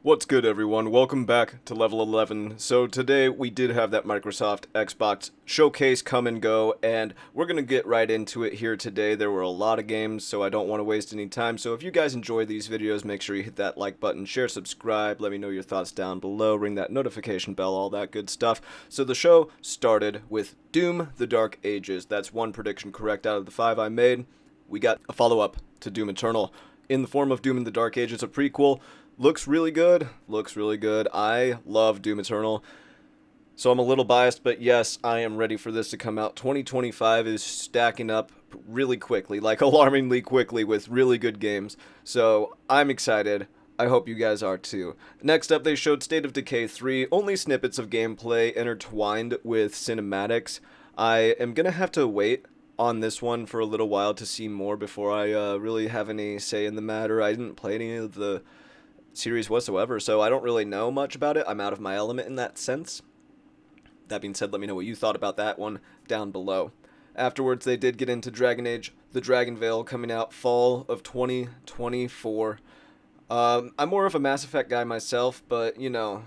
What's good, everyone? Welcome back to Level 11. So today we did have that Microsoft Xbox showcase come and go, and we're going to get right into it here today. There were a lot of games, so I don't want to waste any time. So if you guys enjoy these videos, make sure you hit that like button, share, subscribe, let me know your thoughts down below, ring that notification bell, all that good stuff. So the show started with Doom: The Dark Ages. That's one prediction correct out of the 5 I made. We got a follow-up to Doom Eternal in the form of Doom in the Dark Ages, a prequel. Looks really good. I love Doom Eternal. So I'm a little biased, but yes, I am ready for this to come out. 2025 is stacking up really quickly, like alarmingly quickly, with really good games. So I'm excited. I hope you guys are too. Next up, they showed State of Decay 3, only snippets of gameplay intertwined with cinematics. I am going to have to wait on this one for a little while to see more before I really have any say in the matter. I didn't play any of the series whatsoever, so I don't really know much about it. I'm out of my element in that sense. That being said, let me know what you thought about that one down below. Afterwards, they did get into Dragon Age: The Dragon Veil, coming out fall of 2024. I'm more of a Mass Effect guy myself, but, you know,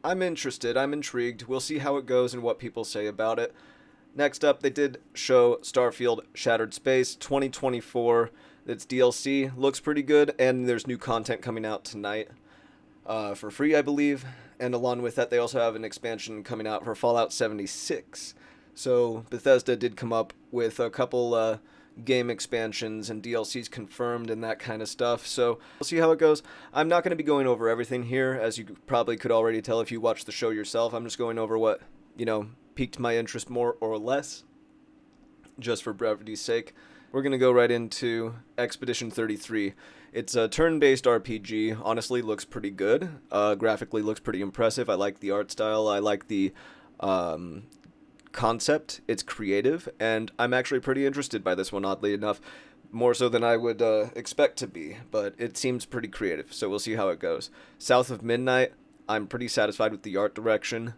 I'm interested, I'm intrigued. We'll see how it goes and what people say about it. Next up, they did show Starfield Shattered Space 2024. Its DLC looks pretty good, and there's new content coming out tonight for free, I believe. And along with that, they also have an expansion coming out for Fallout 76. So Bethesda did come up with a couple game expansions and DLCs confirmed and that kind of stuff. So we'll see how it goes. I'm not going to be going over everything here, as you probably could already tell if you watched the show yourself. I'm just going over what, piqued my interest more or less, just for brevity's sake. We're going to go right into Expedition 33. It's a turn-based RPG. Honestly, looks pretty good. Graphically looks pretty impressive. I like the art style. I like the concept. It's creative, and I'm actually pretty interested by this one, oddly enough. More so than I would expect to be, but it seems pretty creative, so we'll see how it goes. South of Midnight, I'm pretty satisfied with the art direction.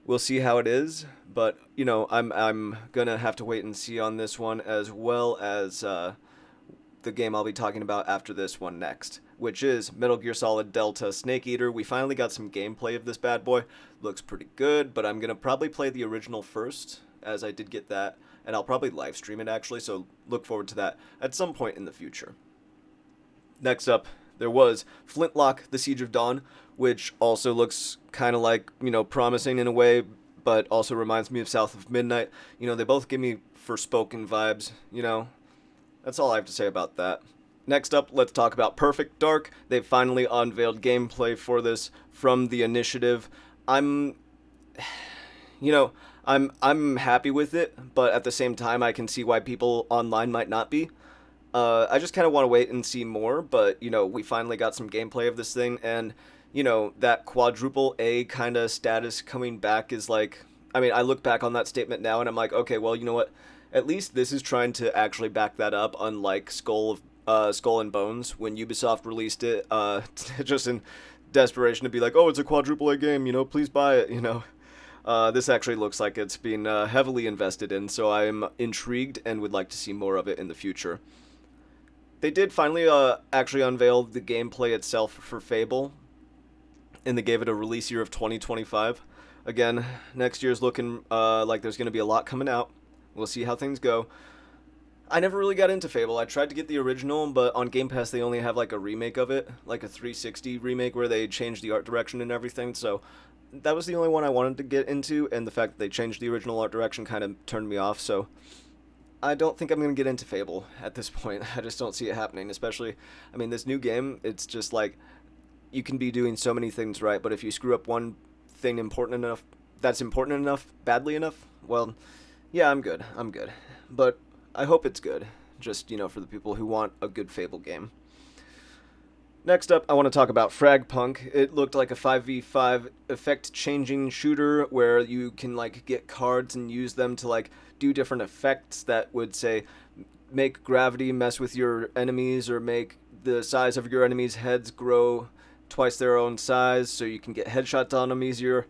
We'll see how it is, but, I'm gonna have to wait and see on this one, as well as the game I'll be talking about after this one next, which is Metal Gear Solid Delta Snake Eater. We finally got some gameplay of this bad boy. Looks pretty good, but I'm gonna probably play the original first, as I did get that, and I'll probably live stream it actually, so look forward to that at some point in the future. Next up, there was Flintlock: The Siege of Dawn, which also looks kind of like, promising in a way, but also reminds me of South of Midnight. They both give me Forspoken vibes, That's all I have to say about that. Next up, let's talk about Perfect Dark. They've finally unveiled gameplay for this from the initiative. I'm happy with it, but at the same time, I can see why people online might not be. I just kind of want to wait and see more, but, we finally got some gameplay of this thing, and, that quadruple A kind of status coming back is like, I look back on that statement now, and I'm like, okay, well, you know what? At least this is trying to actually back that up, unlike Skull and Bones, when Ubisoft released it, just in desperation to be like, oh, it's a quadruple A game, please buy it, This actually looks like it's been heavily invested in, so I'm intrigued and would like to see more of it in the future. They did finally actually unveil the gameplay itself for Fable, and they gave it a release year of 2025. Again, next year's looking like there's going to be a lot coming out. We'll see how things go. I never really got into Fable. I tried to get the original, but on Game Pass they only have like a remake of it, like a 360 remake where they changed the art direction and everything, so that was the only one I wanted to get into, and the fact that they changed the original art direction kind of turned me off, so I don't think I'm going to get into Fable at this point. I just don't see it happening, especially, this new game, it's just like, you can be doing so many things right, but if you screw up one thing that's important enough, badly enough, well, yeah, I'm good. But I hope it's good, just, for the people who want a good Fable game. Next up, I want to talk about Fragpunk. It looked like a 5v5 effect-changing shooter where you can, get cards and use them to, do different effects that would, say, make gravity mess with your enemies or make the size of your enemies' heads grow twice their own size so you can get headshots on them easier.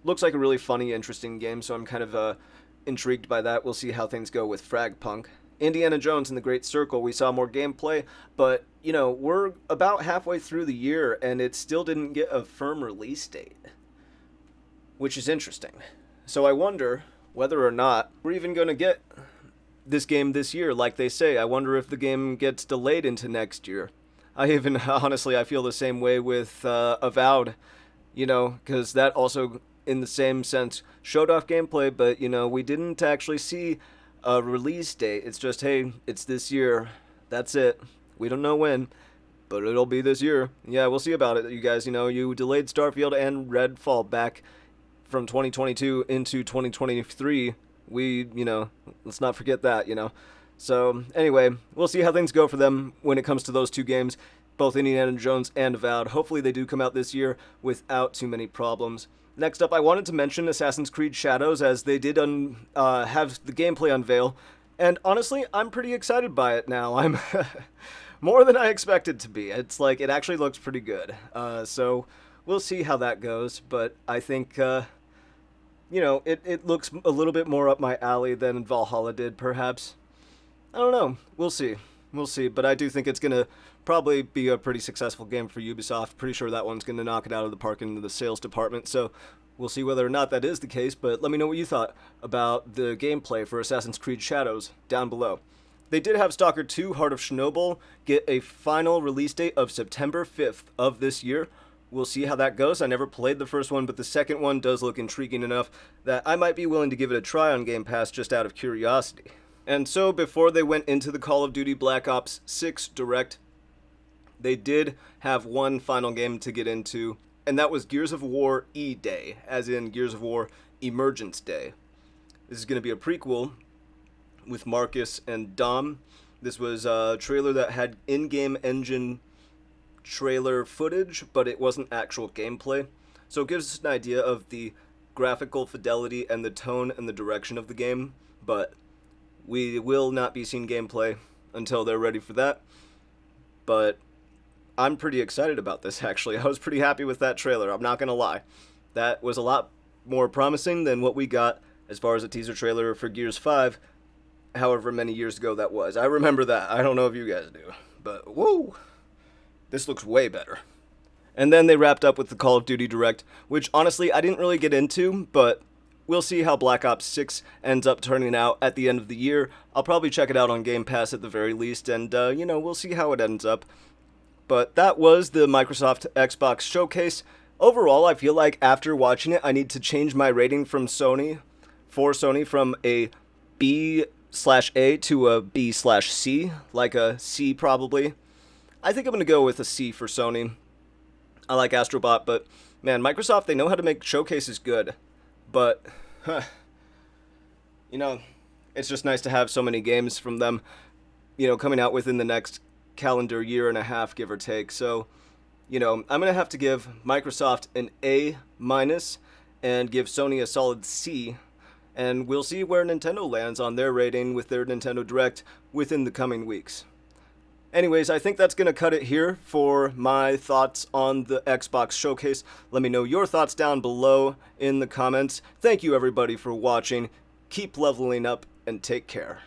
Looks like a really funny, interesting game, so I'm kind of intrigued by that. We'll see how things go with Fragpunk. Indiana Jones and the Great Circle, we saw more gameplay, but, you know, we're about halfway through the year, and it still didn't get a firm release date, which is interesting. So I wonder whether or not we're even going to get this game this year, like they say. I wonder if the game gets delayed into next year. Honestly, I feel the same way with Avowed, you know, because that also, in the same sense, showed off gameplay, but, you know, we didn't actually see a release date. It's just, hey, it's this year. That's it. We don't know when, but it'll be this year. Yeah, we'll see about it, you guys. You know, you delayed Starfield and Redfall back from 2022 into 2023. You know, let's not forget that, you know. So, anyway, we'll see how things go for them when it comes to those two games, both Indiana Jones and Avowed. Hopefully they do come out this year without too many problems. Next up, I wanted to mention Assassin's Creed Shadows, as they did have the gameplay unveil, and honestly, I'm pretty excited by it now. I'm more than I expected to be. It's like, it actually looks pretty good. So, we'll see how that goes, but I think, you know, it looks a little bit more up my alley than Valhalla did, perhaps. I don't know. We'll see. We'll see. But I do think it's going to probably be a pretty successful game for Ubisoft. Pretty sure that one's going to knock it out of the park in the sales department. So we'll see whether or not that is the case. But let me know what you thought about the gameplay for Assassin's Creed Shadows down below. They did have Stalker 2 Heart of Chernobyl get a final release date of September 5th of this year. We'll see how that goes. I never played the first one, but the second one does look intriguing enough that I might be willing to give it a try on Game Pass just out of curiosity. And so, before they went into the Call of Duty Black Ops 6 Direct, they did have one final game to get into, and that was Gears of War E-Day, as in Gears of War Emergence Day. This is going to be a prequel with Marcus and Dom. This was a trailer that had in-game engine trailer footage, but it wasn't actual gameplay. So it gives us an idea of the graphical fidelity and the tone and the direction of the game, but we will not be seeing gameplay until they're ready for that. But I'm pretty excited about this, actually. I was pretty happy with that trailer, I'm not going to lie. That was a lot more promising than what we got as far as a teaser trailer for Gears 5, however many years ago that was. I remember that. I don't know if you guys do, but woo! This looks way better. And then they wrapped up with the Call of Duty Direct, which honestly I didn't really get into, but we'll see how Black Ops 6 ends up turning out at the end of the year. I'll probably check it out on Game Pass at the very least, and, you know, we'll see how it ends up. But that was the Microsoft Xbox Showcase. Overall, I feel like after watching it, I need to change my rating from Sony from a B/A to a B/C, like a C probably. I think I'm going to go with a C for Sony. I like Astrobot, but man, Microsoft, they know how to make showcases good. But, you know, it's just nice to have so many games from them, you know, coming out within the next calendar year and a half, give or take. So, you know, I'm going to have to give Microsoft an A- and give Sony a solid C. And we'll see where Nintendo lands on their rating with their Nintendo Direct within the coming weeks. Anyways, I think that's going to cut it here for my thoughts on the Xbox Showcase. Let me know your thoughts down below in the comments. Thank you everybody for watching. Keep leveling up and take care.